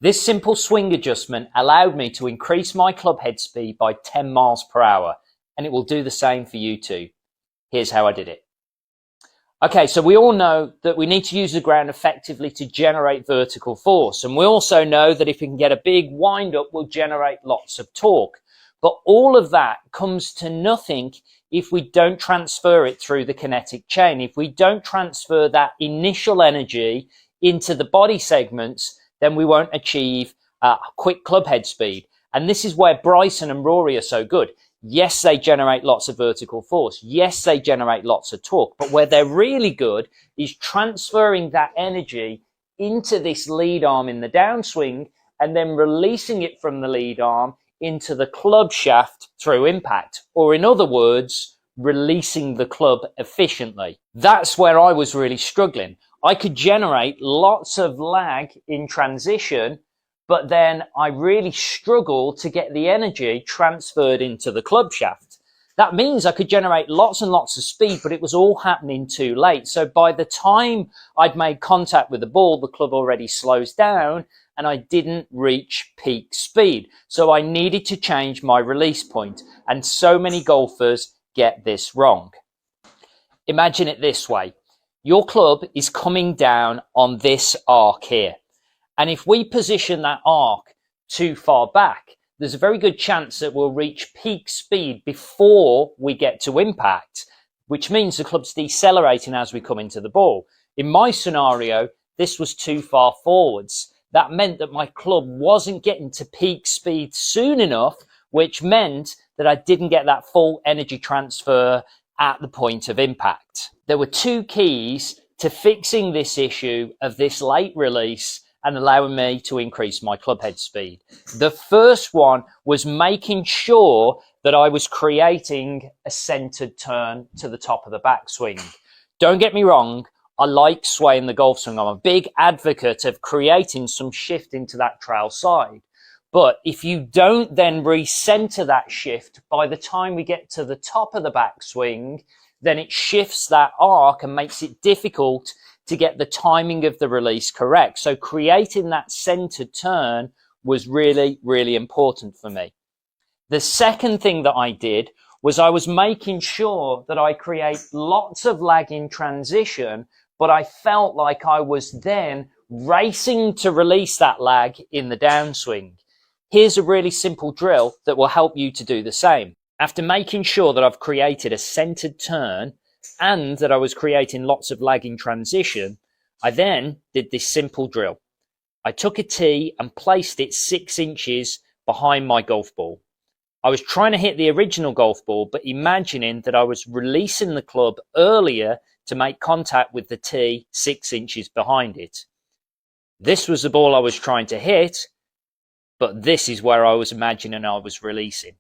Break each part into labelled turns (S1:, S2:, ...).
S1: This simple swing adjustment allowed me to increase my club head speed by 10 miles per hour, and it will do the same for you too. Here's how I did it. Okay, so we all know that we need to use the ground effectively to generate vertical force. And we also know that if we can get a big wind up, we'll generate lots of torque. But all of that comes to nothing if we don't transfer it through the kinetic chain. If we don't transfer that initial energy into the body segments, then we won't achieve quick club head speed. And this is where Bryson and Rory are so good. Yes, they generate lots of vertical force. Yes, they generate lots of torque. But where they're really good is transferring that energy into this lead arm in the downswing and then releasing it from the lead arm into the club shaft through impact. Or in other words, releasing the club efficiently. That's where I was really struggling. I could generate lots of lag in transition, but then I really struggled to get the energy transferred into the club shaft. That means I could generate lots and lots of speed, but it was all happening too late. So by the time I'd made contact with the ball, the club already slows down and I didn't reach peak speed. So I needed to change my release point. And so many golfers get this wrong. Imagine it this way. Your club is coming down on this arc here. And if we position that arc too far back, there's a very good chance that we'll reach peak speed before we get to impact, which means the club's decelerating as we come into the ball. In my scenario, this was too far forwards. That meant that my club wasn't getting to peak speed soon enough, which meant that I didn't get that full energy transfer at the point of impact. There were two keys to fixing this issue of this late release and allowing me to increase my club head speed. The first one was making sure that I was creating a centered turn to the top of the backswing. Don't get me wrong, I like swaying the golf swing. I'm a big advocate of creating some shift into that trail side. But if you don't then recenter that shift, by the time we get to the top of the backswing, then it shifts that arc and makes it difficult to get the timing of the release correct. So creating that centered turn was really, really important for me. The second thing that I did was I was making sure that I create lots of lag in transition, but I felt like I was then racing to release that lag in the downswing. Here's a really simple drill that will help you to do the same. After making sure that I've created a centered turn and that I was creating lots of lag in transition, I then did this simple drill. I took a tee and placed it 6 inches behind my golf ball. I was trying to hit the original golf ball, but imagining that I was releasing the club earlier to make contact with the tee 6 inches behind it. This was the ball I was trying to hit, but this is where I was imagining I was releasing.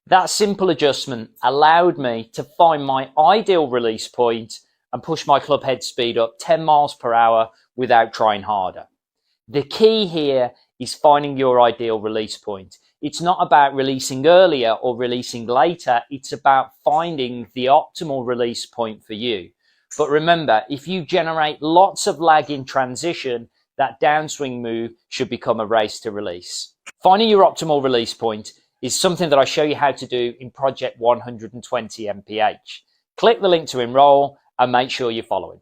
S1: That simple adjustment allowed me to find my ideal release point and push my club head speed up 10 miles per hour without trying harder. The key here is finding your ideal release point. It's not about releasing earlier or releasing later. It's about finding the optimal release point for you. But remember, if you generate lots of lag in transition, that downswing move should become a race to release. Finding your optimal release point is something that I show you how to do in Project 120 MPH. Click the link to enroll and make sure you're following.